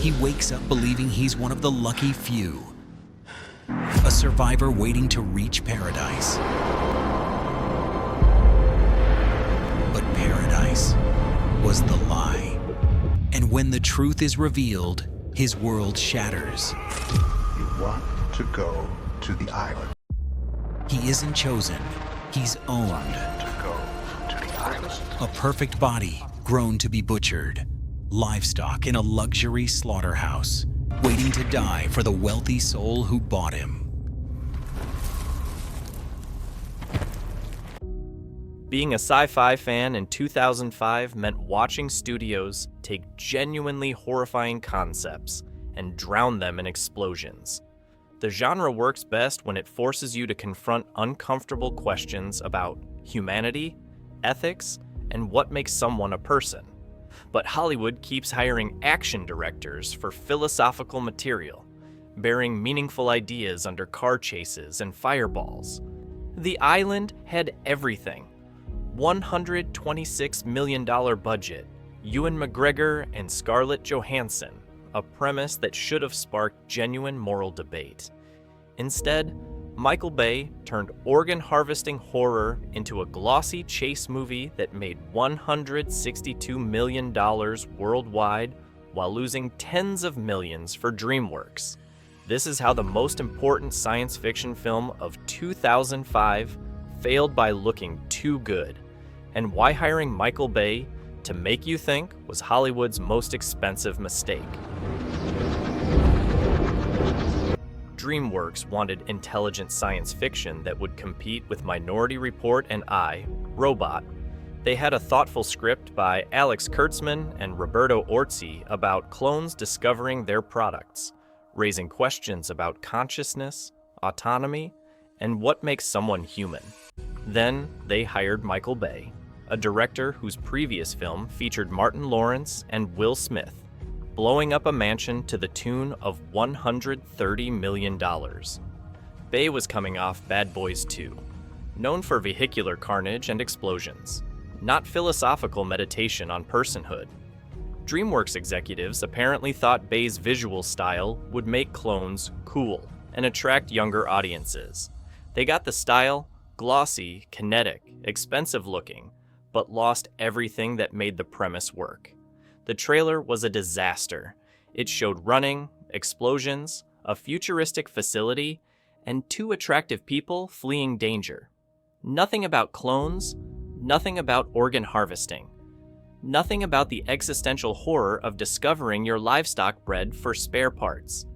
He wakes up believing he's one of the lucky few, a survivor waiting to reach paradise. But paradise was the lie. And when the truth is revealed, his world shatters. You want to go to the island. He isn't chosen, he's owned. To go to the island. A perfect body grown to be butchered. Livestock in a luxury slaughterhouse, waiting to die for the wealthy soul who bought him. Being a sci-fi fan in 2005 meant watching studios take genuinely horrifying concepts and drown them in explosions. The genre works best when it forces you to confront uncomfortable questions about humanity, ethics, and what makes someone a person. But Hollywood keeps hiring action directors for philosophical material, bearing meaningful ideas under car chases and fireballs. The Island had everything. $126 million budget, Ewan McGregor and Scarlett Johansson, a premise that should have sparked genuine moral debate. Instead, Michael Bay turned organ harvesting horror into a glossy chase movie that made $162 million worldwide while losing tens of millions for DreamWorks. This is how the most important science fiction film of 2005 failed by looking too good, and why hiring Michael Bay to make you think was Hollywood's most expensive mistake. DreamWorks wanted intelligent science fiction that would compete with Minority Report and I, Robot. They had a thoughtful script by Alex Kurtzman and Roberto Orci about clones discovering their products, raising questions about consciousness, autonomy, and what makes someone human. Then they hired Michael Bay, a director whose previous film featured Martin Lawrence and Will Smith, blowing up a mansion to the tune of $130 million. Bay was coming off Bad Boys 2, known for vehicular carnage and explosions, not philosophical meditation on personhood. DreamWorks executives apparently thought Bay's visual style would make clones cool and attract younger audiences. They got the style, glossy, kinetic, expensive looking, but lost everything that made the premise work. The trailer was a disaster. It showed running, explosions, a futuristic facility, and two attractive people fleeing danger. Nothing about clones, nothing about organ harvesting. Nothing about the existential horror of discovering your livestock bred for spare parts.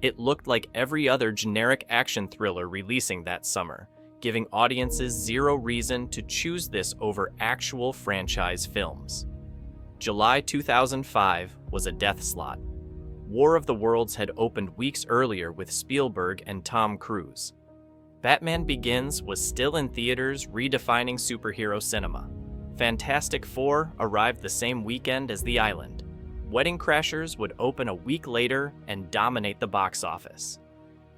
It looked like every other generic action thriller releasing that summer, giving audiences zero reason to choose this over actual franchise films. July 2005 was a death slot. War of the Worlds had opened weeks earlier with Spielberg and Tom Cruise. Batman Begins was still in theaters redefining superhero cinema. Fantastic Four arrived the same weekend as The Island. Wedding Crashers would open a week later and dominate the box office.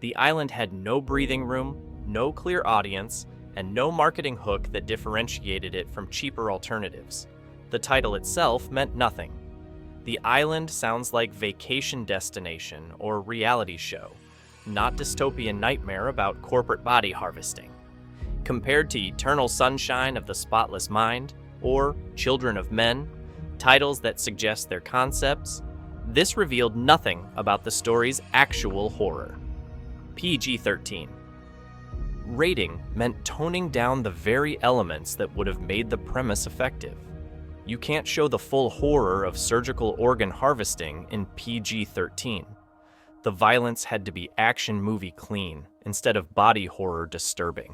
The Island had no breathing room, no clear audience, and no marketing hook that differentiated it from cheaper alternatives. The title itself meant nothing. The Island sounds like vacation destination or reality show, not dystopian nightmare about corporate body harvesting. Compared to Eternal Sunshine of the Spotless Mind or Children of Men, titles that suggest their concepts, this revealed nothing about the story's actual horror. PG-13. Rating meant toning down the very elements that would have made the premise effective. You can't show the full horror of surgical organ harvesting in PG-13. The violence had to be action movie clean instead of body horror disturbing.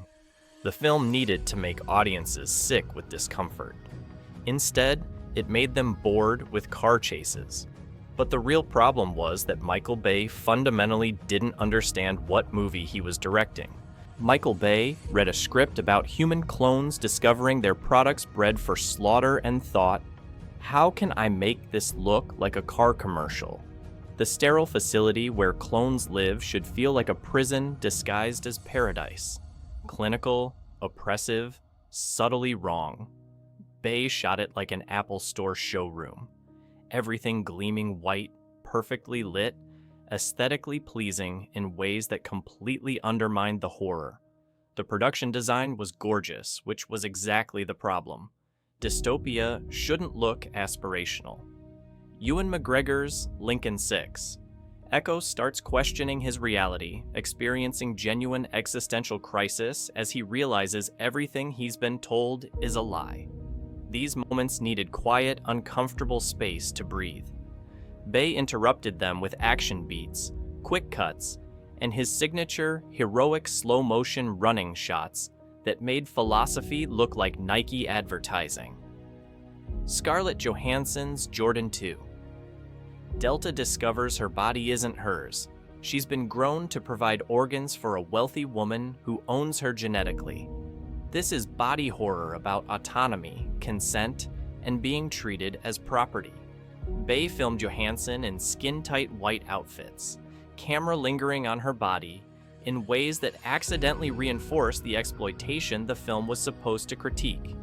The film needed to make audiences sick with discomfort. Instead, it made them bored with car chases. But the real problem was that Michael Bay fundamentally didn't understand what movie he was directing. Michael Bay read a script about human clones discovering their products bred for slaughter and thought, how can I make this look like a car commercial? The sterile facility where clones live should feel like a prison disguised as paradise. Clinical, oppressive, subtly wrong. Bay shot it like an Apple Store showroom. Everything gleaming white, perfectly lit, aesthetically pleasing in ways that completely undermined the horror. The production design was gorgeous, which was exactly the problem. Dystopia shouldn't look aspirational. Ewan McGregor's Lincoln 6. Echo starts questioning his reality, experiencing genuine existential crisis as he realizes everything he's been told is a lie. These moments needed quiet, uncomfortable space to breathe. Bay interrupted them with action beats, quick cuts, and his signature, heroic slow-motion running shots that made philosophy look like Nike advertising. Scarlett Johansson's Jordan 2. Delta discovers her body isn't hers. She's been grown to provide organs for a wealthy woman who owns her genetically. This is body horror about autonomy, consent, and being treated as property. Bay filmed Johansson in skin-tight white outfits, camera lingering on her body, in ways that accidentally reinforce the exploitation the film was supposed to critique.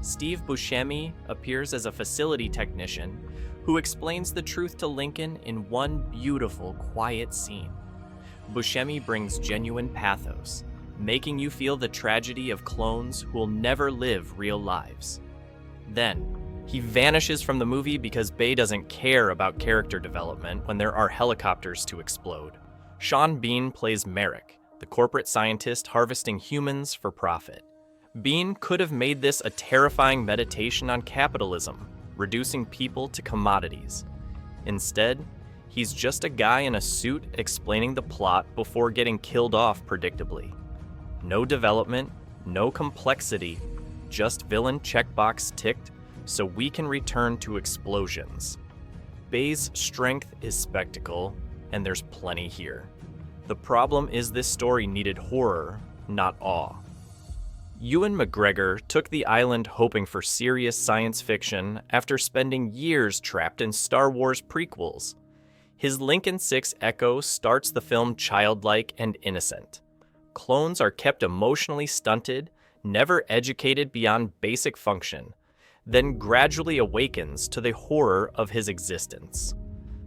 Steve Buscemi appears as a facility technician who explains the truth to Lincoln in one beautiful, quiet scene. Buscemi brings genuine pathos, making you feel the tragedy of clones who will never live real lives. Then, he vanishes from the movie because Bay doesn't care about character development when there are helicopters to explode. Sean Bean plays Merrick, the corporate scientist harvesting humans for profit. Bean could have made this a terrifying meditation on capitalism, reducing people to commodities. Instead, he's just a guy in a suit explaining the plot before getting killed off predictably. No development, no complexity, just villain checkbox ticked so we can return to explosions. Bay's strength is spectacle, and there's plenty here. The problem is this story needed horror, not awe. Ewan McGregor took the island hoping for serious science fiction after spending years trapped in Star Wars prequels. His Lincoln 6 Echo starts the film childlike and innocent. Clones are kept emotionally stunted, never educated beyond basic function, then gradually awakens to the horror of his existence.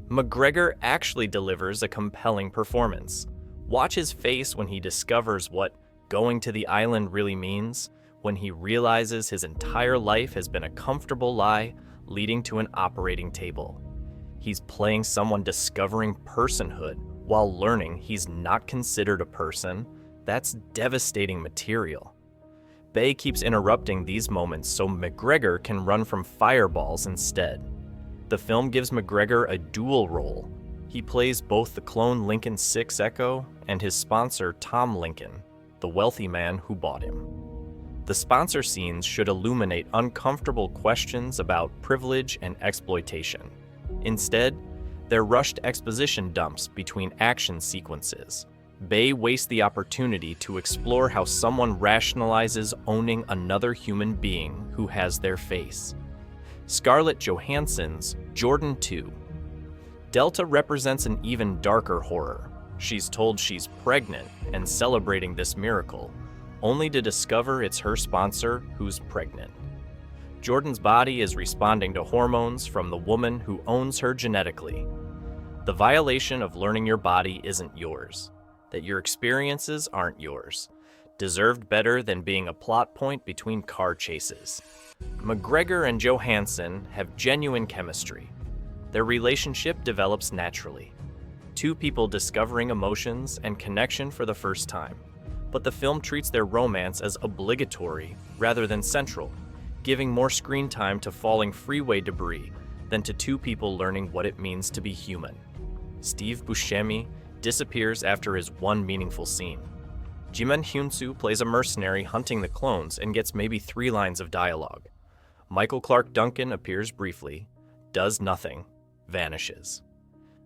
McGregor actually delivers a compelling performance. Watch his face when he discovers what going to the island really means, when he realizes his entire life has been a comfortable lie leading to an operating table. He's playing someone discovering personhood while learning he's not considered a person. That's devastating material. Bay keeps interrupting these moments so McGregor can run from fireballs instead. The film gives McGregor a dual role. He plays both the clone Lincoln 6 Echo and his sponsor Tom Lincoln, the wealthy man who bought him. The sponsor scenes should illuminate uncomfortable questions about privilege and exploitation. Instead, they're rushed exposition dumps between action sequences. Bay wastes the opportunity to explore how someone rationalizes owning another human being who has their face. Scarlett Johansson's Jordan 2. Delta represents an even darker horror. She's told she's pregnant and celebrating this miracle, only to discover it's her sponsor who's pregnant. Jordan's body is responding to hormones from the woman who owns her genetically. The violation of learning your body isn't yours, that your experiences aren't yours, deserved better than being a plot point between car chases. McGregor and Johansson have genuine chemistry. Their relationship develops naturally. Two people discovering emotions and connection for the first time. But the film treats their romance as obligatory rather than central, giving more screen time to falling freeway debris than to two people learning what it means to be human. Steve Buscemi disappears after his one meaningful scene. Jimin Hyun-soo plays a mercenary hunting the clones and gets maybe 3 lines of dialogue. Michael Clark Duncan appears briefly, does nothing, vanishes.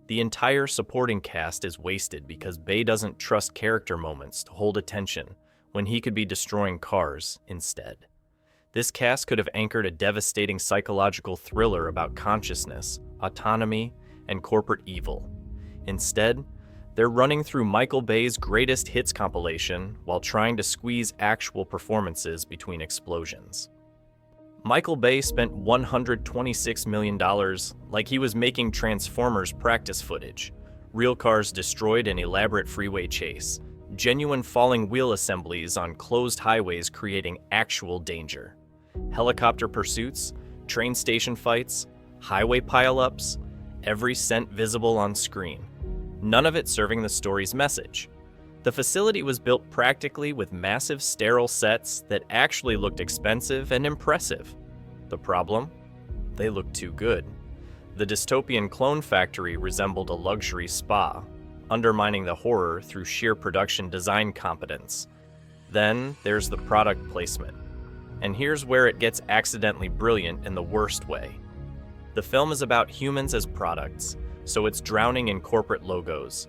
The entire supporting cast is wasted because Bay doesn't trust character moments to hold attention when he could be destroying cars instead. This cast could have anchored a devastating psychological thriller about consciousness, autonomy, and corporate evil. Instead, they're running through Michael Bay's greatest hits compilation while trying to squeeze actual performances between explosions. Michael Bay spent $126 million like he was making Transformers practice footage. Real cars destroyed in elaborate freeway chase. Genuine falling wheel assemblies on closed highways creating actual danger. Helicopter pursuits, train station fights, highway pileups, every cent visible on screen. None of it serving the story's message. The facility was built practically with massive sterile sets that actually looked expensive and impressive. The problem? They looked too good. The dystopian clone factory resembled a luxury spa, undermining the horror through sheer production design competence. Then there's the product placement. And here's where it gets accidentally brilliant in the worst way. The film is about humans as products, so it's drowning in corporate logos.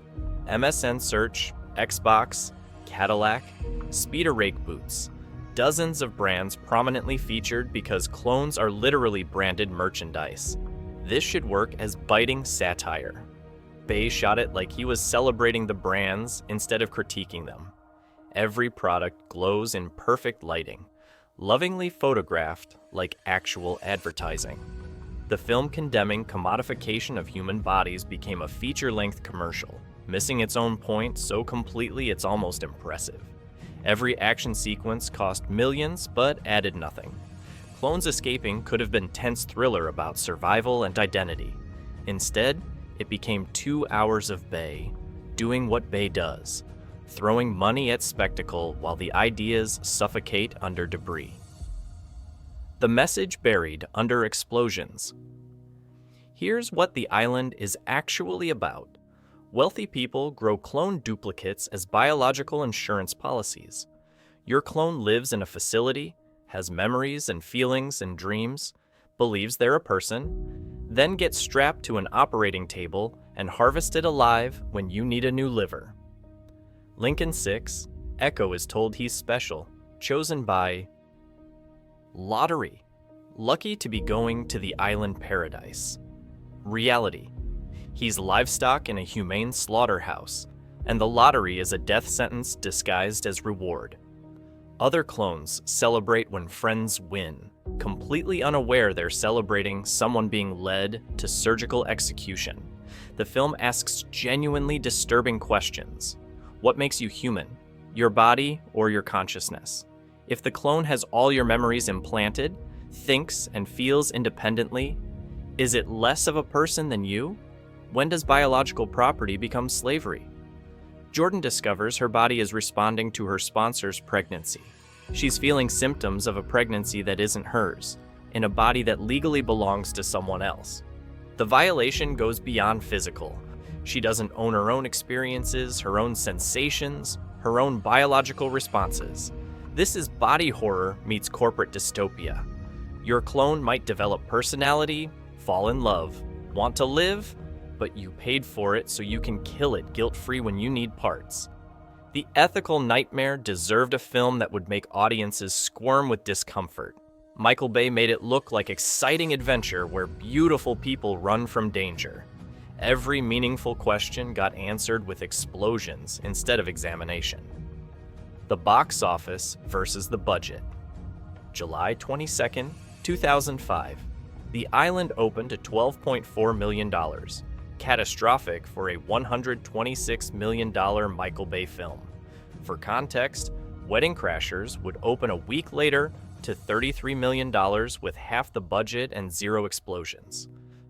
MSN Search, Xbox, Cadillac, speeder rake boots. Dozens of brands prominently featured because clones are literally branded merchandise. This should work as biting satire. Bay shot it like he was celebrating the brands instead of critiquing them. Every product glows in perfect lighting, lovingly photographed like actual advertising. The film condemning commodification of human bodies became a feature-length commercial, missing its own point so completely it's almost impressive. Every action sequence cost millions but added nothing. Clones escaping could have been tense thriller about survival and identity. Instead, it became 2 hours of Bay, doing what Bay does, throwing money at spectacle while the ideas suffocate under debris. The message buried under explosions. Here's what the island is actually about. Wealthy people grow clone duplicates as biological insurance policies. Your clone lives in a facility, has memories and feelings and dreams, believes they're a person, then gets strapped to an operating table and harvested alive when you need a new liver. Lincoln 6, Echo is told he's special, chosen by lottery, lucky to be going to the island paradise. Reality. He's livestock in a humane slaughterhouse, and the lottery is a death sentence disguised as reward. Other clones celebrate when friends win, completely unaware they're celebrating someone being led to surgical execution. The film asks genuinely disturbing questions. What makes you human? Your body or your consciousness? If the clone has all your memories implanted, thinks and feels independently, is it less of a person than you? When does biological property become slavery? Jordan discovers her body is responding to her sponsor's pregnancy. She's feeling symptoms of a pregnancy that isn't hers, in a body that legally belongs to someone else. The violation goes beyond physical. She doesn't own her own experiences, her own sensations, her own biological responses. This is body horror meets corporate dystopia. Your clone might develop personality, fall in love, want to live, but you paid for it so you can kill it guilt-free when you need parts. The ethical nightmare deserved a film that would make audiences squirm with discomfort. Michael Bay made it look like exciting adventure where beautiful people run from danger. Every meaningful question got answered with explosions instead of examination. The box office versus the budget. July 22nd, 2005. The Island opened at $12.4 million. Catastrophic for a $126 million Michael Bay film. For context, Wedding Crashers would open a week later to $33 million with half the budget and 0 explosions.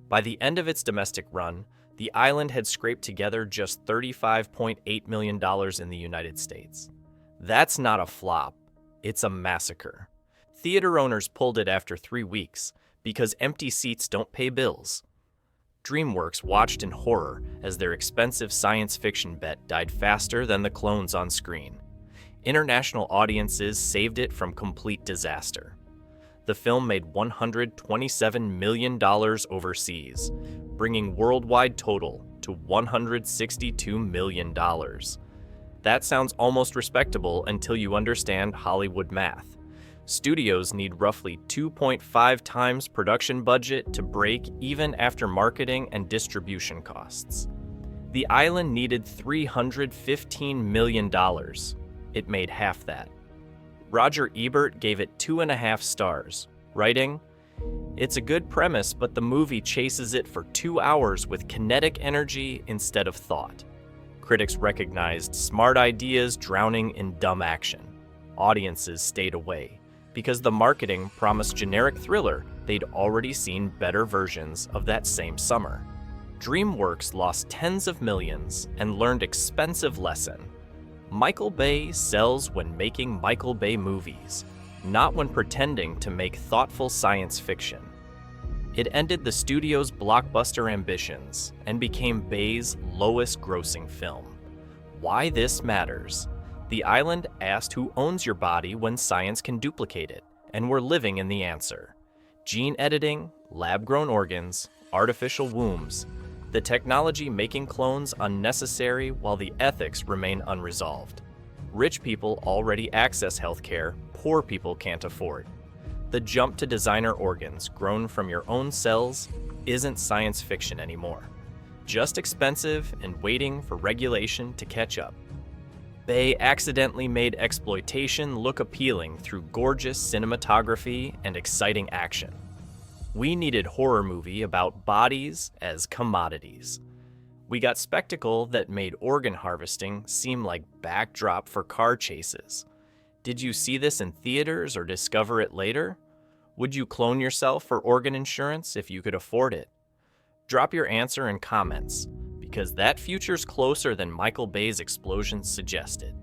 By the end of its domestic run, The Island had scraped together just $35.8 million in the United States. That's not a flop, it's a massacre. Theater owners pulled it after 3 weeks because empty seats don't pay bills. DreamWorks watched in horror as their expensive science fiction bet died faster than the clones on screen. International audiences saved it from complete disaster. The film made $127 million overseas, bringing worldwide total to $162 million. That sounds almost respectable until you understand Hollywood math. Studios need roughly 2.5 times production budget to break even after marketing and distribution costs. The Island needed $315 million. It made half that. Roger Ebert gave it 2.5 stars, writing, "It's a good premise, but the movie chases it for 2 hours with kinetic energy instead of thought." Critics recognized smart ideas drowning in dumb action. Audiences stayed away because the marketing promised generic thriller they'd already seen better versions of that same summer. DreamWorks lost tens of millions and learned expensive lesson. Michael Bay sells when making Michael Bay movies, not when pretending to make thoughtful science fiction. It ended the studio's blockbuster ambitions and became Bay's lowest grossing film. Why this matters? The Island asked who owns your body when science can duplicate it, and we're living in the answer. Gene editing, lab-grown organs, artificial wombs, the technology making clones unnecessary while the ethics remain unresolved. Rich people already access healthcare poor people can't afford. The jump to designer organs grown from your own cells isn't science fiction anymore. Just expensive and waiting for regulation to catch up. Bay accidentally made exploitation look appealing through gorgeous cinematography and exciting action. We needed horror movie about bodies as commodities. We got spectacle that made organ harvesting seem like backdrop for car chases. Did you see this in theaters or discover it later? Would you clone yourself for organ insurance if you could afford it? Drop your answer in comments, because that future's closer than Michael Bay's explosions suggested.